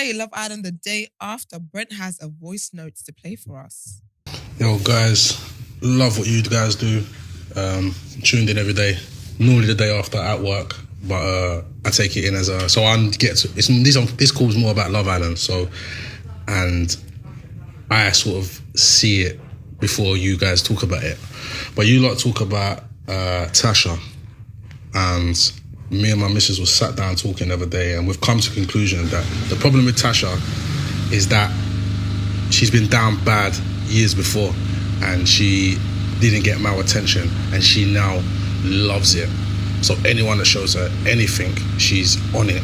today, Love Island, the day after, Brent has a voice note to play for us. Yo, guys, love what you guys do. Tuned in every day. Normally the day after at work, but I take it in as a. So I'm this call's more about Love Island. So, and I sort of see it before you guys talk about it. But you lot talk about Tasha, and me and my missus was sat down talking the other day, and we've come to the conclusion that the problem with Tasha is that she's been down bad years before, and she didn't get male attention, and she now loves it. So anyone that shows her anything, she's on it.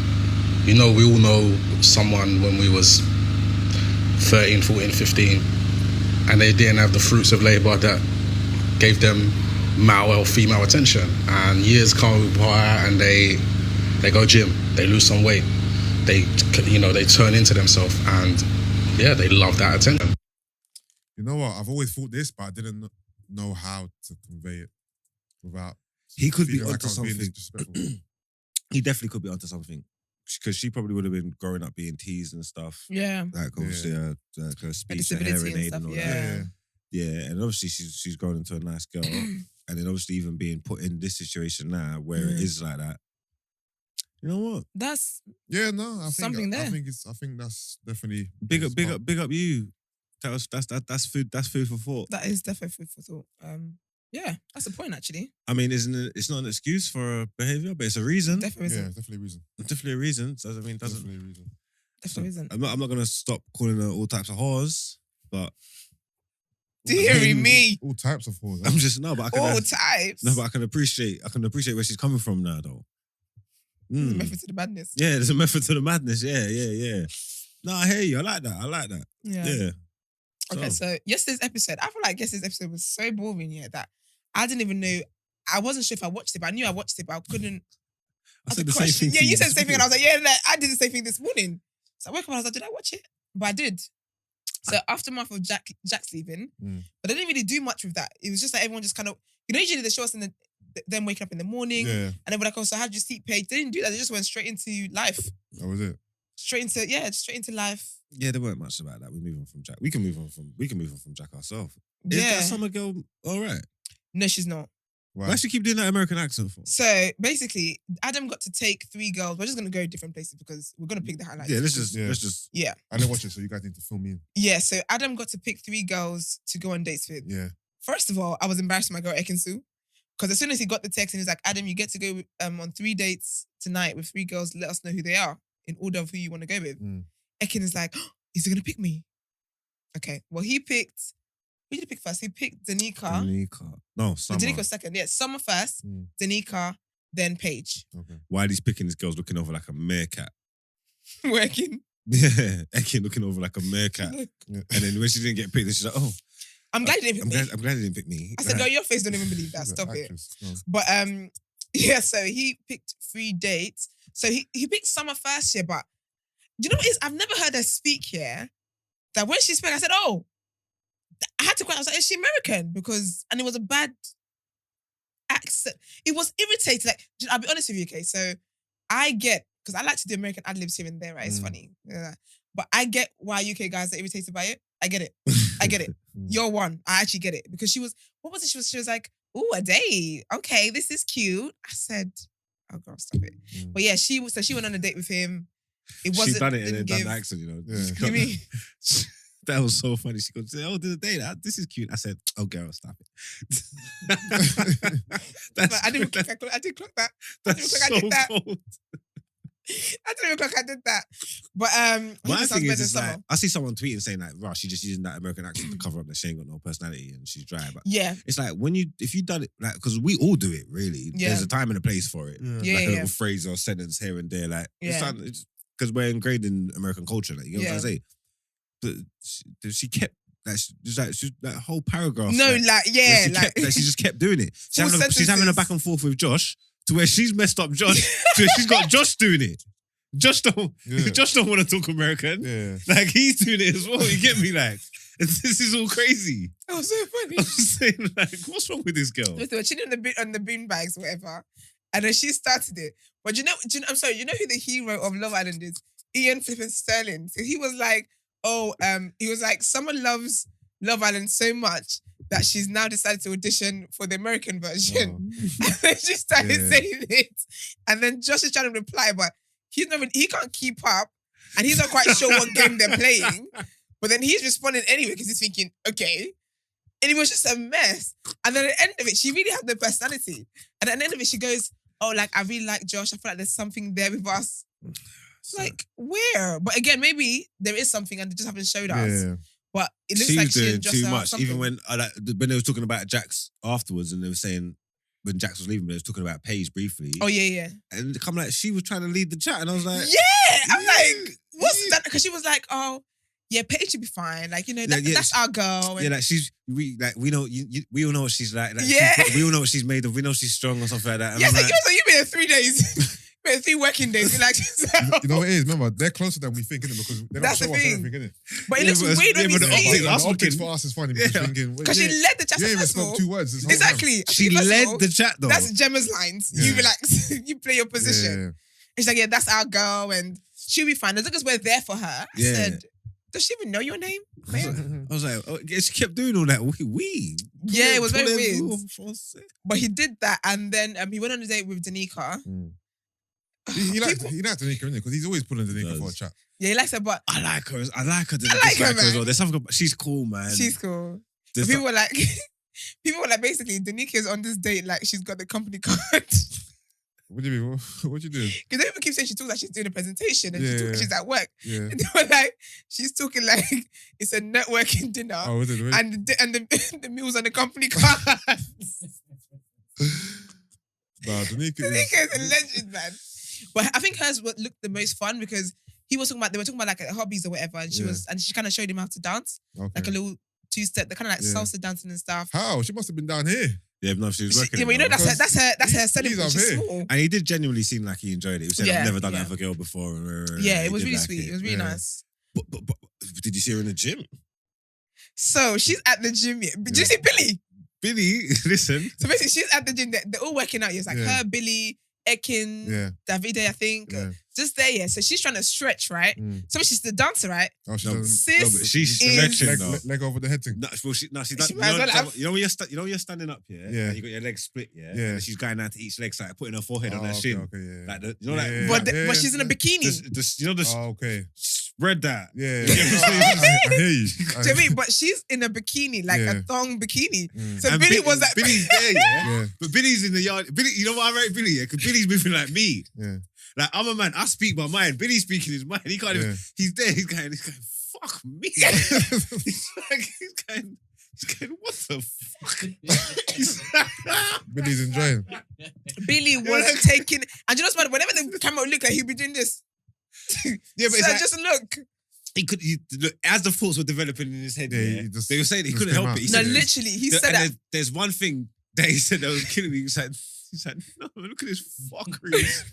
You know, we all know someone when we was 13, 14, 15, and they didn't have the fruits of labour that gave them male or female attention, and years come by and they go gym, they lose some weight, they turn into themselves, and yeah, they love that attention. You know what? I've always thought this, but I didn't know how to convey it without. He could be feeling onto I was being something. disrespectful. He definitely could be onto something, because she probably would have been growing up being teased and stuff. Yeah. Like obviously her speech, her disability hearing and aid stuff, and all yeah. that. Yeah, and obviously she's grown into a nice girl, and then obviously even being put in this situation now where it is like that. You know what? That's Yeah, no, I think something there. I think that's definitely Big up you. That's food for thought. That is definitely food for thought. Yeah, that's the point actually. I mean, it's not an excuse for a behaviour, but it's a reason. Definitely Yeah, isn't. definitely a reason. Definitely a reason. So, I mean, doesn't. Definitely a reason. Definitely isn't. I'm not gonna stop calling her all types of whores, but Deary me. All types of whores. I'm just but I can. All types. No, but I can appreciate where she's coming from now, though. There's a method to the madness. Yeah, there's a method to the madness. Yeah. No, I hear you. I like that. Yeah. Okay, so yesterday's episode, I feel like yesterday's episode was so boring, that I didn't even know. I wasn't sure if I watched it, but I knew I watched it, but I couldn't. I said the same thing. Yeah, you said the same thing, and I was like, I did the same thing this morning. So I woke up and I was like, did I watch it? But I did. So aftermath of Jack's leaving, but they didn't really do much with that. It was just like everyone just kind of, usually they show us them waking up in the morning, and then we're like, oh, so how'd you sleep, Paige? They didn't do that. They just went straight into life. That was it. Straight into life. Yeah, there weren't much about that. We move on from Jack. We can move on from Jack ourselves. Is Yeah. that summer girl all right? No, she's not. Wow. Why does she keep doing that American accent for? So basically, Adam got to take 3 girls. We're just gonna go different places because we're gonna pick the highlights. Yeah, let's just. Yeah. I didn't watch it, so you guys need to fill me in. Yeah. So Adam got to pick 3 girls to go on dates with. Yeah. First of all, I was embarrassed with my girl Ekin-Su, because as soon as he got the text and he's like, Adam, you get to go on 3 dates tonight with 3 girls. Let us know who they are in order of who you want to go with. Ekin is like, oh, is he gonna pick me? Okay. Well, he picked. Who did he pick first? He picked Danica. No, Summer. Danica was second. Yeah, Summer first. Danica, then Paige. Okay. Why he's picking these girls looking over like a meerkat? Working. Yeah, Ekin looking over like a meerkat. And then when she didn't get picked, she's like, oh. I'm glad you didn't pick me. I'm glad he didn't pick me. I said, no, your face don't even believe that. Stop it. No. But yeah, so he picked 3 dates. So he picked Summer first year, but you know what it is? I've never heard her speak here. That when she spoke, I said, oh, I had to question. I was like, is she American? And it was a bad accent. It was irritating. Like, I'll be honest with you, okay? So I get, because I like to do American ad-libs here and there, right? It's funny. Yeah. But I get why UK guys are irritated by it. I get it. You're one. I actually get it. Because what was it? She was like, ooh, a date. Okay, this is cute. I said, oh girl, stop it. But yeah, she went on a date with him. It wasn't. She done it and then done the accent, you know. Yeah. You mean? That was so funny. She goes, oh, did a date. This is cute. I said, oh, girl, stop it. I didn't clock that. That's so cold. I didn't even clock I did that. But my thing is, is like, I see someone tweeting saying like, "Right, she's just using that American accent to cover up that she ain't got no personality and she's dry." But yeah, it's like if you done it, like, because we all do it, really. Yeah. There's a time and a place for it. Yeah. Yeah, like a little phrase or sentence here and there, like because we're ingrained in American culture. Like, you know what I'm trying to say? But she kept. She's that whole paragraph. No, she just kept doing it. She's having a back and forth with Josh to where she's messed up Josh. To where she's got Josh doing it. Josh don't want to talk American. Yeah. Like, he's doing it as well. You get me? Like, this is all crazy. That was so funny. I'm saying, like, what's wrong with this girl? Listen, we're chilling on the bean bags, whatever. And then she started it. But you know, I'm sorry, you know who the hero of Love Island is? Ian flipping Sterling. So he was like, he was like, someone loves Love Island so much that she's now decided to audition for the American version. And then she started saying it. And then Josh is trying to reply, but he can't keep up. And he's not quite sure what game they're playing. But then he's responding anyway because he's thinking, okay. And it was just a mess. And then at the end of it, she really had the personality. And at the end of it, she goes, oh, like, I really like Josh. I feel like there's something there with us. Like, where? But again, maybe there is something and they just haven't showed us. Yeah. But it looks She like was she doing and Josh too are much. something. Even when they were talking about Jax afterwards, and they were saying when Jax was leaving, they was talking about Paige briefly. Oh, yeah. And come like she was trying to lead the chat, and I was like, yeah. I'm like, what's that? Because she was like, oh, yeah, Paige should be fine. Like, you know, that's our girl. And like we know we all know what she's like. Yeah. We all know what she's made of. We know she's strong or something like that. And yes, I'm like, you've been there 3 days. You've been there 3 working days. You're like, You know what it is? Remember, they're closer than we think, innit? Because they don't That's show the us thing. everything, innit? but it looks weird when we the see optics- it. The That's optics looking- for us is funny because we're thinking... Because she led the chat. You ain't even First of all, spoke 2 words this whole time. exactly. She First of led all, the chat though. That's Gemma's lines. Yeah. You relax. You play your position. Yeah. And she's like, yeah, that's our girl and she'll be fine. As long as we're there for her. I said, does she even know your name? I was like, oh, yeah, she kept doing all that. We. Yeah, it was very weird. weird. But he did that and then he went on a date with Danica. He likes Danica, innit? Because he's always pulling Danica for a chat. Yeah, he likes her, but I like her. I I like her. like her, as well. man. There's something about, she's cool, man. she's cool. There's People were like, basically, Danica's on this date like she's got the company card. What do you mean? What you doing? Because people keep saying she talks like she's doing a presentation and Yeah. she's at work. Yeah. And they were like, she's talking like it's a networking dinner. Oh, is it? And the meal's on the company card. Nah, Danica Danica is a legend, man. But I think hers would look the most fun because they were talking about like hobbies or whatever, and she kind of showed him how to dance, like a little 2-step, the kind of like salsa dancing and stuff. How? She must have been down here. Yeah, no, she was working. Yeah, but you know that's her selling he's point. up She's here. small. And he did genuinely seem like he enjoyed it. He said, Yeah, I've never done yeah. that for a girl before. Yeah, He it was did really like sweet. It was really nice. But did you see her in the gym? So she's at the gym. Did you see Billy? Billy, listen. So basically, she's at the gym. They're all working out. It's like her, Billy, Ekin, Davide, I think. Yeah. Just there, yeah. So she's trying to stretch, right? So she's the dancer, right? Oh, she No, doesn't. Sis but she's is- stretching though. Leg over the head thing. No, well, she's She done, might as well have- you know when you're standing up, yeah, Yeah. and you got your legs split, yeah, Yeah. and she's going down to each leg, like putting her forehead on her okay, shin, okay, yeah. like you know, like But, but she's in a yeah. bikini. you know the Oh, okay. spread that, Yeah. Yeah. I hear you. Do you know what I mean? But she's in a bikini, like Yeah. a thong bikini. Mm. So And Billy was like, Billy's there, yeah. Yeah. But Billy's in the yard. Billy, you know what I rate Billy? Yeah, because Billy's moving like me. Yeah. Like I'm a man. I speak my mind. Billy's speaking his mind. He can't even. Yeah. He's there. He's going. Fuck me. he's going. What the fuck? Billy's enjoying. Billy was taking, and you know what's mad? Whenever the camera would look like he'd be doing this. Yeah, but So it's like, just look. look, as the thoughts were developing in his head. Yeah, Yeah, he just- they were saying he just couldn't came help out. it. He No, said, literally, he and said that. there's one thing that he said that was killing me. He's like, no, look at this fuckeries.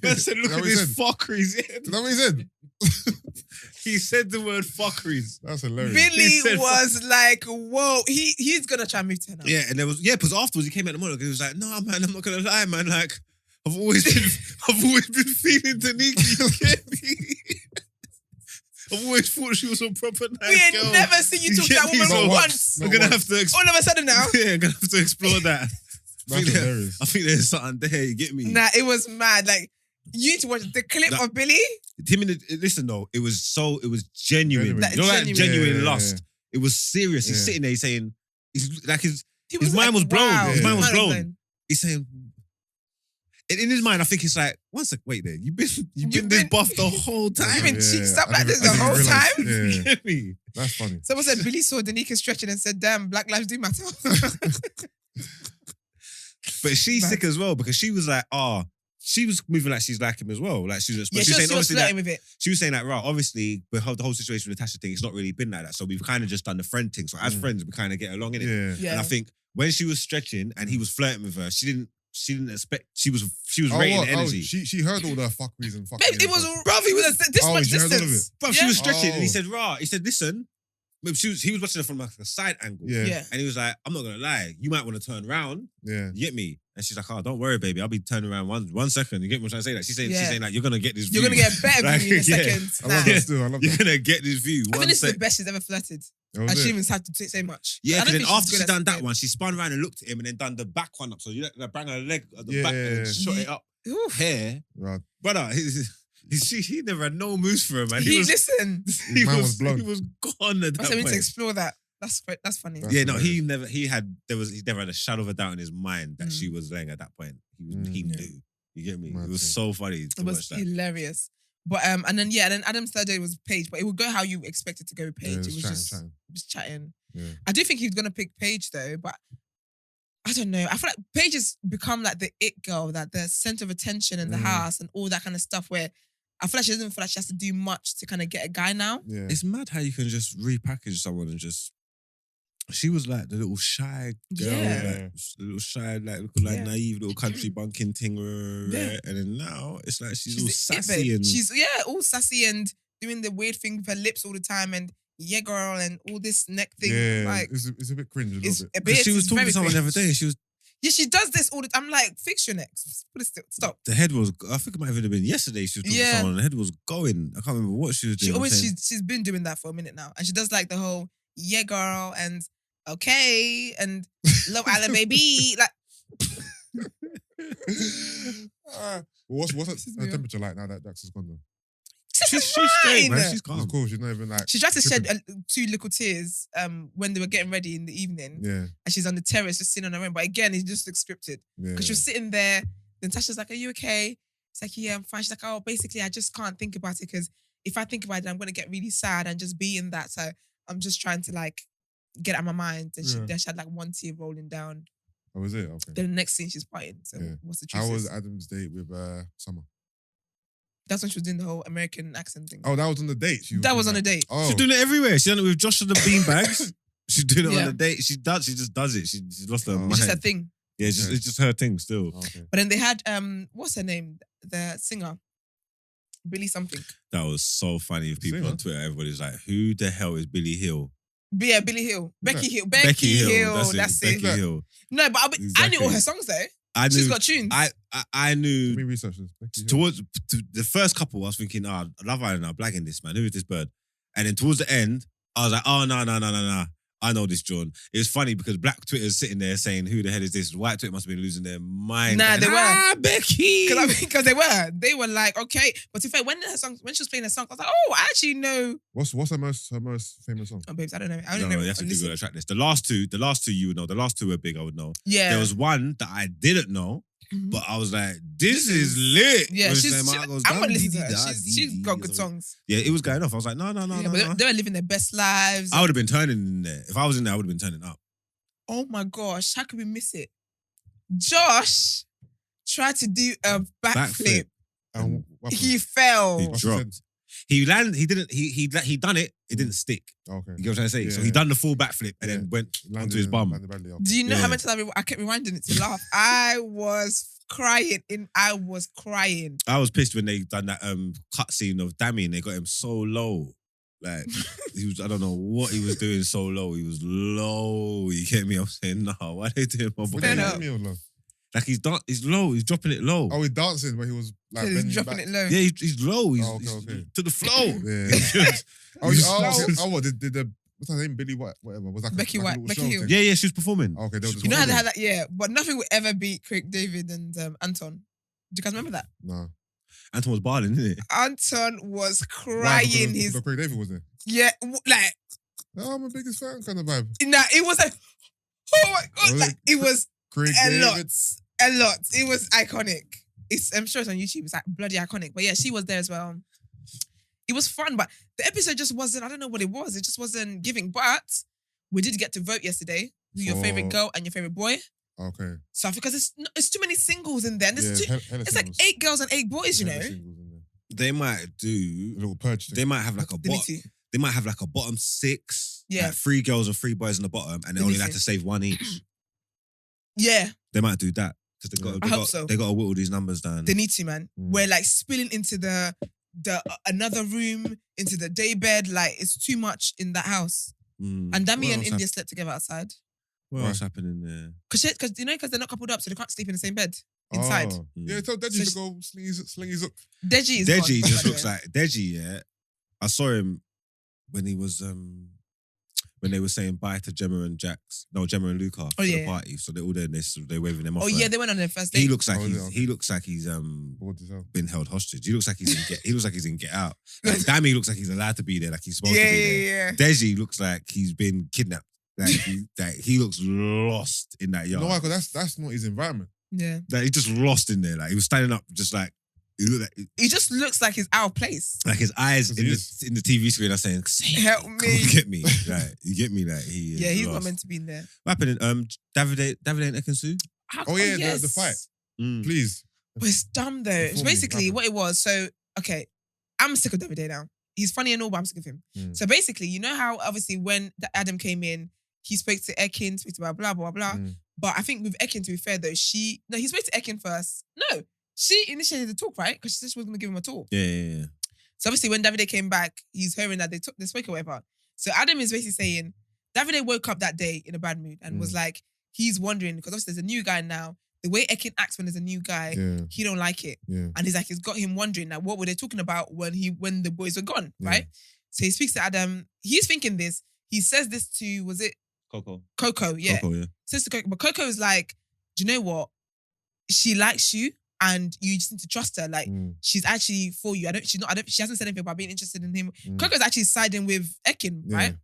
Man said, look Is that at what he this said? fuckeries. Is that what he said? He said the word fuckeries. That's hilarious. Billy He said- was like, whoa, he's gonna try and move to her now. Yeah, and there was because afterwards he came out the morning and he was like, "No, man, I'm not gonna lie, man. Like, I've always been feeling Danica. You get me? I've always thought she was a proper nice We ain't girl. never seen you talk to that get me? woman So once. No, We're gonna once. have to. All of a sudden now. Yeah, I'm gonna have to explore that. That's hilarious. I think there's something there. You get me? Nah, it was mad. Like, you need to watch the clip Nah. of Billy. Him in listen though, it was genuine. Genuine. You know that Genuine. genuine Yeah, lust. yeah. It was serious. He's Yeah. sitting there he's saying, he's like his He His mind was blown. wow. His mind was Mind blown. He's saying, in his mind, I think it's like, one sec, wait there, you've been this buff the whole time. You've been cheeks up I like didn't- this I the didn't whole realise. time? Yeah, You get me? that's funny. Someone said Billy saw Danica stretching and said, damn, Black lives do matter. But she's Man. sick as well because she was like, she was moving like she's like him as well. Like she was, Yeah, but she she was saying was obviously flirting that, with it. she was saying that, right, obviously the whole situation with the Tasha thing, it's not really been like that. So we've kind of just done the friend thing. So as friends, we kind of get along in it. Yeah. Yeah. And I think when she was stretching and he was flirting with her, she didn't expect, she was Oh, rating what? the energy. She heard all the fuckeries and fucking. Babe, it was, bruv, he was this Oh, much she heard all of distance. Bro, Yeah. she was stretching and he Oh. said, he said, listen, he was watching her from like a side angle. Yeah. Yeah. And he was like, I'm not gonna lie, you might want to turn around. Yeah. You get me? And she's like, oh, don't worry, baby. I'll be turning around one second. You get what I'm trying to say? Like, she's saying like, you're going to get this view. You're going to get a better Like, view in a yeah. second. I love that still. I love You're that. going to get this view. I think this is the best she's ever flirted. Oh, And is she it? even had to say much. Yeah, I don't because then think after good she at done that flirting. one, she spun around and looked at him and then done the back one up. So you bang her leg at the back and Yeah. then shot it up. Oof. Hair. Right. Brother, he never had no moves for her, man. Listen. His mind was blown. He was gone at that I said we need to point. explore that. That's great. That's funny. That's Yeah, no, he hilarious. never had a shadow of a doubt in his mind that Mm. she was laying at that point. He Yeah. knew. You get me? Mad It was thing. so funny to It watch was that. hilarious. But and then Adam's third day was Paige, but it would go how you expected to go with Paige. Yeah, it was chatting, just chatting. chatting. Yeah. I do think he's gonna pick Paige though, but I don't know. I feel like Paige has become like the it girl, that the center of attention in the house and all that kind of stuff. Where I feel like she doesn't feel like she has to do much to kind of get a guy now. Yeah. It's mad how you can just repackage someone and just. She was like the little shy girl, Yeah. like, the little shy, like Yeah. naive little country bunking thing, Yeah. and then now it's like she's all the it sassy babe. and She's all sassy and doing the weird thing with her lips all the time and yeah, girl, and all this neck thing. Yeah. Like It's a bit cringe a it's little bit. a bit. because she was it's talking very to someone the other cringe. day. She was Yeah, she does this all the time. I'm like, fix your neck. Put it still. Stop. the head was. I think it might have been yesterday. She was talking to Yeah. someone and the head was going. I can't remember what she was doing. She I'm always saying- she's been doing that for a minute now, and she does like the whole yeah, girl, and okay, and love Island baby. Like What's This is her real. temperature like now that Dax has gone though? she's fine. straight, man. She's It's calm. cool. She's not even like. She tried to shed tripping. 2 little tears when they were getting ready in the evening, Yeah. and she's on the terrace just sitting on her own. But again, it just looks scripted Yeah. because she was sitting there. Then Tasha's like, "Are you okay?" It's like, "Yeah, I'm fine." She's like, "Oh, basically, I just can't think about it because if I think about it, I'm gonna get really sad and just be in that. So I'm just trying to like get out of my mind." And Yeah. then she had like one tear rolling down. Oh, was it? Okay. Then the next scene, she's fighting. So Yeah. what's the truth? How was Adam's date with Summer? That's when she was doing the whole American accent thing. Oh, that was on the date. That was on doing a date. Oh, She's doing it everywhere. She's done it with Josh and the beanbags. She's doing it Yeah. on the date. She just does it. She's lost her Oh. mind. It's just her thing. Yeah, it's just her thing still. okay. But then they had what's her name? The singer, Billy something. That was so funny. With people Singer? on Twitter, everybody's like, "Who the hell is Billy Hill?" But yeah, Billy Hill, Who's Becky that? Hill, Becky Hill. That's That's it. it. Becky Hill. No, but I knew Exactly. all her songs though. I knew. She's got tunes. I knew. Let me research this. Becky Hill. Towards the first couple, I was thinking, Love Island are blagging this man. Who is this bird? And then towards the end, I was like, oh no. I know this, John. It was funny because black Twitter's sitting there saying, who the hell is this? White Twitter must have been losing their mind. Nah, they were. Becky. Because they were like, okay. But to be fair, when she was playing her song, I was like, oh, I actually know. What's her most famous song? Oh, babes, I don't know. I don't No, know. you have to Listen. Google the track list. The last two you would know. The last two were big, I would know. Yeah. There was one that I didn't know, Mhm. but I was like, this is lit. Yeah, When she's. Sam She, Mark goes, I'm gonna listen to "Dum, her. dee, da, She's dee, got dee," good or something. songs. Yeah, it was going off. I was like, no. Yeah, but they were living their best lives. I would have been turning in there. If I was in there, I would have been turning up. Oh my gosh, how could we miss it? Josh tried to do a backflip. And what He happened? fell. He What's she dropped. said? He landed. He didn't. He done it. It didn't stick. Okay. You get what I'm trying to say? So Yeah. he done the full backflip and Yeah. then went Landed onto his in- bum. landed badly, okay. Do you know Yeah. how much time I kept rewinding it to laugh? I was crying. I was crying. I was pissed when they done that cut scene of Dammy and they got him so low. Like he was. I don't know what he was doing so low. He was low. You get me? I'm saying no. Why they doing my What boy? did Fair you enough. mean, love? Like he's low. He's dropping it low. Oh, he's dancing, but he was like He's bending dropping back. it low. Yeah, he's low. He's, Oh, okay, he's okay. to the flow. Yeah. Oh, He's- what did the what's her name? Billy whatever was that? Becky White, Becky Hill. Yeah, she was performing. Okay, they were just You know how they performing. had that? Yeah, but nothing would ever beat Craig David and Anton. Do you guys remember that? No. Anton was balling, didn't it? Anton was Why? crying. Because Craig David was there. Yeah, like Oh, I'm a biggest fan kind of vibe. nah, it was like, oh my god, Was like it was Craig a David. lot. It was iconic. I'm sure it's on YouTube. It's like bloody iconic. But yeah, she was there as well. It was fun, but the episode just wasn't. I don't know what it was. It just wasn't giving. But we did get to vote yesterday. Who your favorite girl and your favorite boy? Okay. So because it's too many singles in there. And there's Yeah, it's like 8 girls and 8 boys. You know. They might A do. little purge thing. They might have like a They need bottom. to. They might have like a bottom 6. Yeah. Like 3 girls and 3 boys in the bottom, and they They only need like to. to save one each. Yeah, They might do that because they got. I hope so. They got to whittle these numbers down. they need to, man. We're like spilling into the another room, into the day bed. Like it's too much in that house. Mm. And Dami What and else India slept together outside. What else happening there? Because they're not coupled up, so they can't sleep in the same bed inside. Oh. Yeah, tell Deji to go sling his hook. Deji is Deji gone, just by the looks way. like Deji. Yeah, I saw him when he was when they were saying bye to Gemma and Gemma and Luca for the party. So they're all there. They're waving them off. Oh yeah, they went on their first date. He looks like he okay. looks like he's Bored as hell. been held hostage. He looks like he's in Get Out. Like, Dami looks like he's allowed to be there, like he's supposed to be there. Yeah. Deji looks like he's been kidnapped. Like he looks lost in that yard. You know why? Because that's not his environment. Yeah. Like, he just lost in there. Like he was standing up, just like he looked like. He just looks like he's out of place. Like his eyes in Because the TV screen are saying, Help come me. get me. Like, you get me? Like he is He's lost. not meant to be in there. What happened? Davide and Ekin-Su? Oh yeah, yes. the fight. Mm. Please. But it's dumb though. It's Inform me, basically what what it was. So, okay, I'm sick of Davide now. He's funny and all, but I'm sick of him. So basically, you know how obviously when Adam came in, he spoke to Ekin, spoke to blah, blah, blah. But I think with Ekin, to be fair though, he spoke to Ekin first. No, she initiated the talk, right? Because she said she was going to give him a talk. Yeah. So obviously when Davide came back, he's hearing that they spoke or whatever. So Adam is basically saying, Davide woke up that day in a bad mood and was like, he's wondering, because obviously there's a new guy now. The way Ekin acts when there's a new guy, he don't like it. Yeah. And he's like, it's got him wondering, like, what were they talking about when the boys were gone, right? So he speaks to Adam. He's thinking this. He says this to, was it? Coco, yeah. Says to Coco. But Coco is like, do you know what? She likes you and you just need to trust her. Like, she's actually for you. She hasn't said anything about being interested in him. Coco's actually siding with Ekin, right?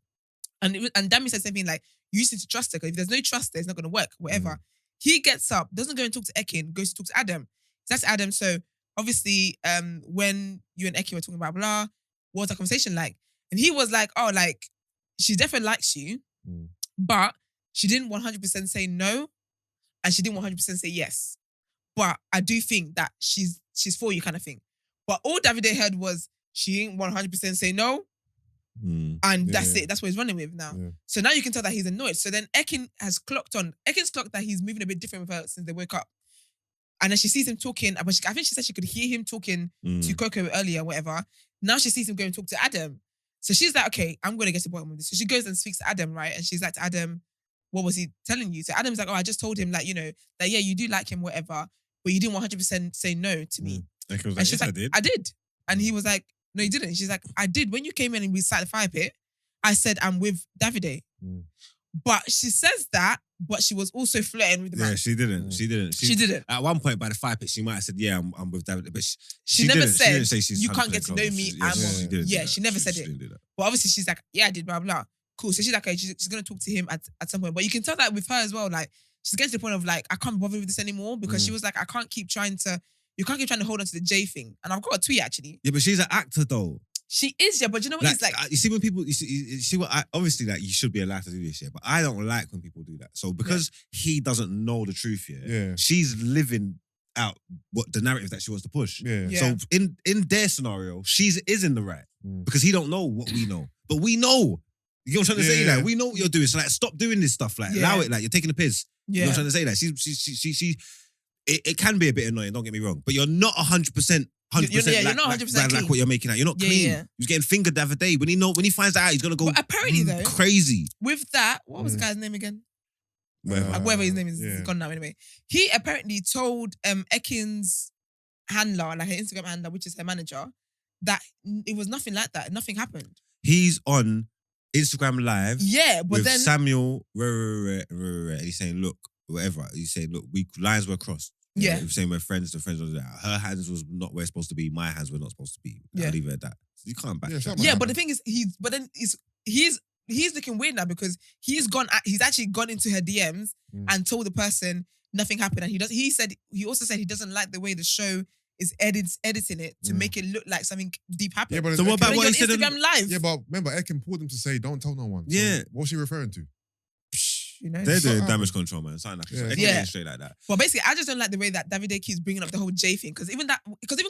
And Dami said something like, you just need to trust her because if there's no trust there, it's not going to work, whatever. He gets up, doesn't go and talk to Ekin, goes to talk to Adam. That's Adam. So obviously, when you and Ekin were talking about blah, what was that conversation like? And he was like, oh, like, she definitely likes you, but she didn't 100% say no, and she didn't 100% say yes. But I do think that she's for you kind of thing. But all Davide heard was she ain't 100% say no, and that's it. That's what he's running with now. So now you can tell that he's annoyed. So then Ekin's clocked that he's moving a bit different with her since they woke up. And then she sees him talking, but I think she said she could hear him talking to Coco earlier, whatever. Now she sees him go and talk to Adam. So she's like, okay, I'm going to get to the bottom of this. So she goes and speaks to Adam, right? And she's like to Adam, what was he telling you? So Adam's like, oh, I just told him, like, you know, that, yeah, you do like him, whatever, but you didn't 100% say no to me. And she's yes, like, I did. And he was like, no, you didn't. She's like, I did. When you came in and we sat at the fire pit, I said, I'm with Davide. But she says that, but she was also flirting with the man. Yeah, she didn't. She didn't. At one point by the fire pit, she might have said, yeah, I'm with Davide. But she never didn't. said, she didn't say she's you can't get to know me. She never said it. Didn't do that. But obviously she's like, yeah, I did, blah, blah. Cool. So she's like, okay, she's going to talk to him at some point. But you can tell that with her as well. Like, she's getting to the point of like, I can't bother with this anymore because she was like, you can't keep trying to hold on to the J thing. And I've got a tweet actually. Yeah, but she's an actor though. She is, yeah, but you know what? Like, It's like, you see when people, you see what obviously like you should be allowed to do this shit, but I don't like when people do that. So because he doesn't know the truth yet, she's living out what the narrative that she wants to push. So in their scenario, she is in the right because he don't know what we know, but we know. You know what I'm trying to say? Like we know what you're doing. So like, stop doing this stuff. Like allow it. Like you're taking the piss. You know what I'm trying to say? Like she it can be a bit annoying. Don't get me wrong, but you're not 100%. 100%, you're not 100% like what you're making out. You're not clean. Yeah. He's getting fingered the other day. When he finds out, he's gonna go. But apparently though, crazy. With that, what was the guy's name again? Whatever his name is, it's gone now anyway. He apparently told Ekin's handler, like her Instagram handler, which is her manager, that it was nothing like that. Nothing happened. He's on Instagram Live. Yeah, but with then Samuel, and he's saying, look, whatever. He's saying, look, lines were crossed. Yeah. He was saying we're friends, the friends were there. Her hands was not where it's supposed to be. My hands were not supposed to be. I'll leave it at that. So you can't back. Yeah, but the thing is, he's looking weird now because he's actually gone into her DMs and told the person nothing happened. And he also said he doesn't like the way the show is editing it to make it look like something deep happened. Yeah, but so what about what he said on Instagram Live? Yeah, but remember, Ekin pulled him to say, don't tell no one. Yeah. So what's she referring to? You know, they're doing damage control, man. Something like that. Yeah. Straight like that. Well, basically, I just don't like the way that Davide keeps bringing up the whole J thing because even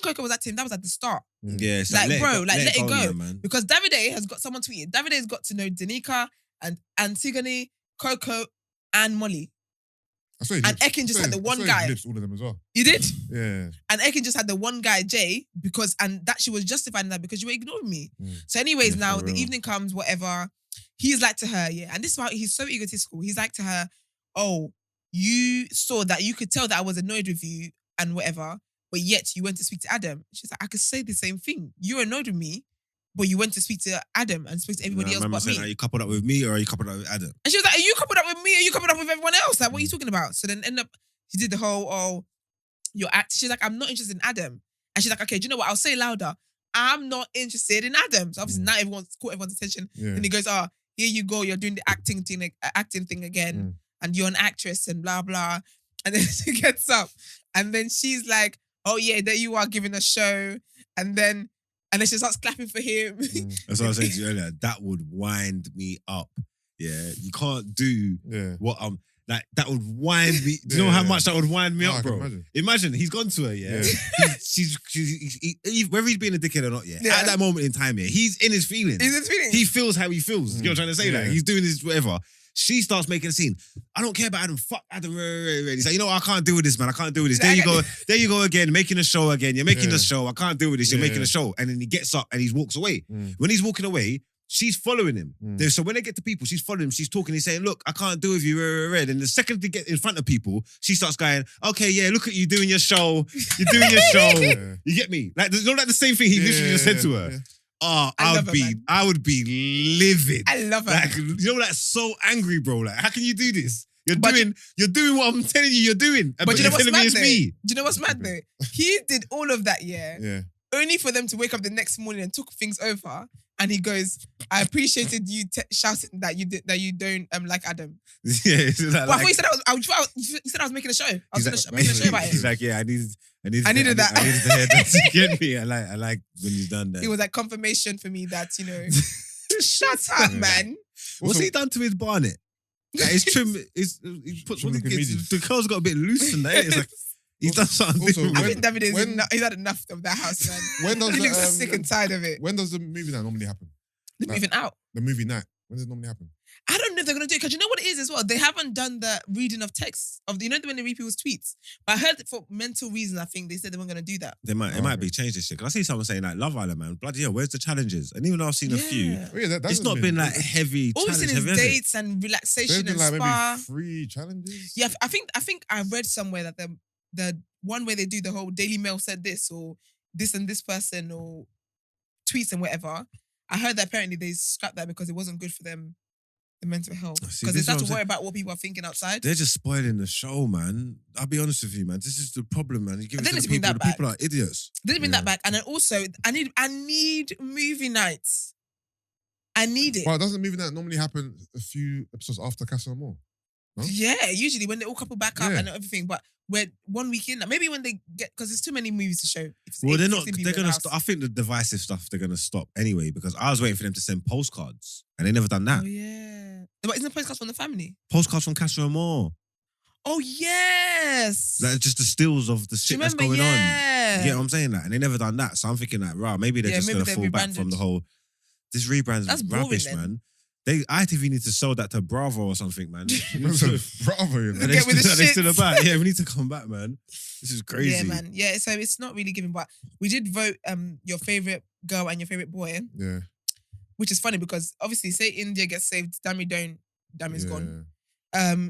Coco was at him, that was at the start. Yeah, it's like bro, let it go. Now, man. Because Davide has got someone tweeted. Davide has got to know Danica and Antigone, Coco, and Molly. And Ekin just had the one guy. Lips, all of them as well. You did? Yeah. And Ekin just had the one guy, Jay, and that she was justifying that because you were ignoring me. So anyways, now the evening comes, whatever. He's like to her, and this is why he's so egotistical. He's like to her, oh, you saw that you could tell that I was annoyed with you and whatever, but yet you went to speak to Adam. She's like, I could say the same thing. You're annoyed with me, but you went to speak to Adam and speak to everybody else but me. Are you coupled up with me or are you coupled up with Adam? And she was like, are you coupled up with me or are you coupled up with everyone else? Like, what are you talking about? So then she did the whole, your act. She's like, I'm not interested in Adam. And she's like, okay, do you know what? I'll say louder. I'm not interested in Adam. So obviously now everyone's caught everyone's attention. Yeah. And he goes, here you go. You're doing the acting thing again. And you're an actress and blah, blah. And then she gets up and then she's like, oh yeah, there you are giving a show. And then she starts clapping for him. That's what I was saying to you earlier. That would wind me up. Yeah. You can't do what I'm... Like, that would wind me... Do you know how much that would wind me up, bro? Imagine, he's gone to her, whether he's being a dickhead or not, at that moment in time, he's in his feelings. He feels how he feels. You know what I'm trying to say? Like, he's doing this, whatever. She starts making a scene. I don't care about Adam. Fuck Adam. He's like, you know what? I can't deal with this, man. I can't deal with this. There you go. There you go again, making a show again. You're making the show. I can't deal with this. You're making a show. And then he gets up and he walks away. When he's walking away, she's following him. So when they get to people, she's following him. She's talking. He's saying, look, I can't do with you. And the second they get in front of people, she starts going, okay, yeah, look at you doing your show. You're doing your show. You get me? Like, it's not like the same thing he literally just said to her. Oh, I would be livid. I love her. Like, you know, like so angry, bro. Like, how can you do this? You're doing what I'm telling you you're doing. But you know what's mad though? Me. Do you know what's mad though? He did all of that, only for them to wake up the next morning and took things over. And he goes, I appreciated you shouting that you don't like Adam. Yeah, well, I thought you said I was making a show. I was making a show about it. He's like, yeah, I needed that. I needed to hear that to get me. I like when you've done that. It was like confirmation for me that, you know, shut up, man. What's he done to his barnet? Like, his trim, the curls got a bit loose in there. It's like, he's done something different. I think Davide he's had enough of that house, man. He looks sick and tired of it. When does the movie night normally happen? Moving out. The movie night. When does it normally happen? I don't know if they're going to do it because you know what it is as well? They haven't done the reading of text of when they read people's tweets. But I heard for mental reasons, I think they said they weren't going to do that. It might be changed this year. Because I see someone saying like, Love Island, man, bloody hell, where's the challenges? And even though I've seen a few, it's not been like heavy all challenges. All we've seen is dates and relaxation and like spa. Maybe 3 challenges? Yeah, I think I read somewhere that the one where they do the whole Daily Mail said this or this and this person or tweets and whatever. I heard that apparently they scrapped that because it wasn't good for them, the mental health. Because they start to worry about what people are thinking outside. They're just spoiling the show, man. I'll be honest with you, man. This is the problem, man. You give it to the people. The people are idiots. They didn't bring that back. And then also, I need movie nights. I need it. But doesn't movie night normally happen a few episodes after Castle and More? No? Yeah, usually when they all couple back up and everything. But we're 1 week in. Maybe when they get, because there's too many movies to show. Well, they're not. They're gonna stop. I think the divisive stuff they're gonna stop anyway because I was waiting for them to send postcards and they never done that. Oh yeah. But isn't the postcards from the family? Postcards from Castle and More. Oh yes. Like just the stills of the shit that's going on. You get what I'm saying? Like, and they never done that. So I'm thinking like, right, maybe they're just gonna fall back from the whole. This rebrand's rubbish, man. ITV need to sell that to Bravo or something, man. Bravo, you know. They still about. Yeah, we need to come back, man. This is crazy. Yeah, man. Yeah, so it's not really giving, but we did vote your favourite girl and your favourite boy. Yeah. Which is funny because obviously, say India gets saved, Dami's gone.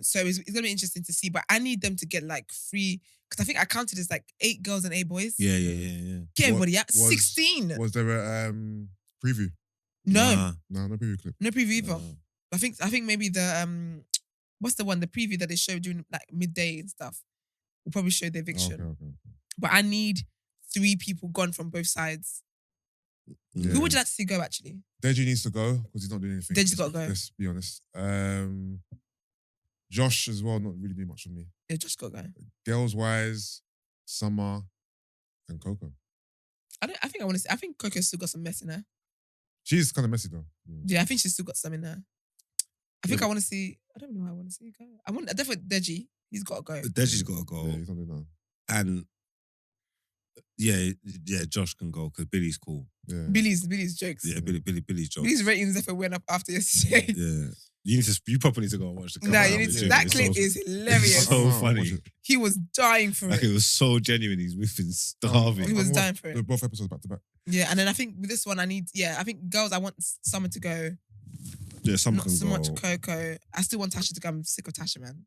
So it's gonna be interesting to see, but I need them to get like 3, because I think I counted as like 8 girls and 8 boys. Yeah. Get everybody out. 16. Was there a preview? No. No preview clip. No preview either. I think maybe the what's the one? The preview that they show during like midday and stuff. Will probably show the eviction. Okay. But I need 3 people gone from both sides. Yeah. Who would you like to see go actually? Deji needs to go because he's not doing anything. Deji's got to go. Let's be honest. Josh as well, not really doing much for me. Yeah, Josh got to go. Girls wise, Summer and Coco. I think Coco's still got some mess in her. She's kind of messy though. Yeah, I think she's still got some in her. I think I want to see. I don't know who I want to see go. I definitely Deji. He's got to go. Deji's got to go. Yeah, he's not doing that. And yeah, Josh can go because Billy's cool. Yeah. Billy's jokes. Yeah, Billy's jokes. Billy's ratings definitely went up after yesterday. Yeah. You probably need to go and watch the clip. Nah, you need to. That clip is hilarious. So funny. He was dying for it. It was so genuine. He's been starving. He was dying for it. They're both episodes back to back. Yeah, and then I think with this one, I think girls, I want Summer to go. Yeah, Summer Not can so go. much Coco. I still want Tasha to go. I'm sick of Tasha, man.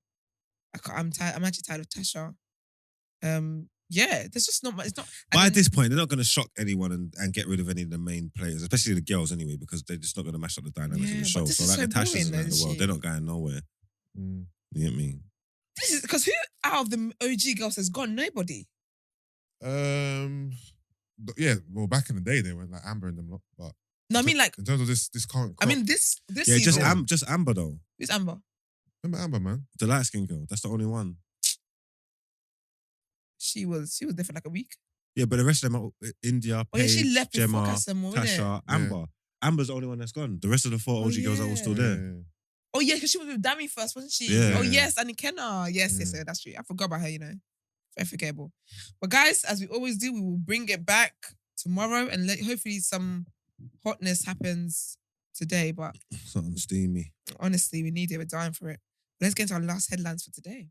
I'm tired. I'm actually tired of Tasha. Yeah, there's just not much. It's not. But at this point, they're not going to shock anyone and get rid of any of the main players, especially the girls anyway, because they're just not going to mash up the dynamics of the show. So like the Tashas around the world, they're not going nowhere. You know what I mean? This is because who out of the OG girls has gone? Nobody. Yeah, well, back in the day they went like Amber and them lot, but no, I mean like in terms of this current. I mean this. Yeah, season, just Amber though. Who's Amber? Remember Amber, man? The light skinned girl. That's the only one. She was there for like a week. Yeah, but the rest of them are India, Paige, she left Gemma, more, Tasha, Amber. Yeah. Amber's the only one that's gone. The rest of the 4 OG girls are all still there. Yeah. Oh yeah, because she was with Dami first, wasn't she? Yeah. Oh yes, and Kenna. Yes, that's true. I forgot about her. Very forgettable. But guys, as we always do, we will bring it back tomorrow and hopefully some hotness happens today. But something steamy. Honestly, we need it. We're dying for it. Let's get into our last headlines for today.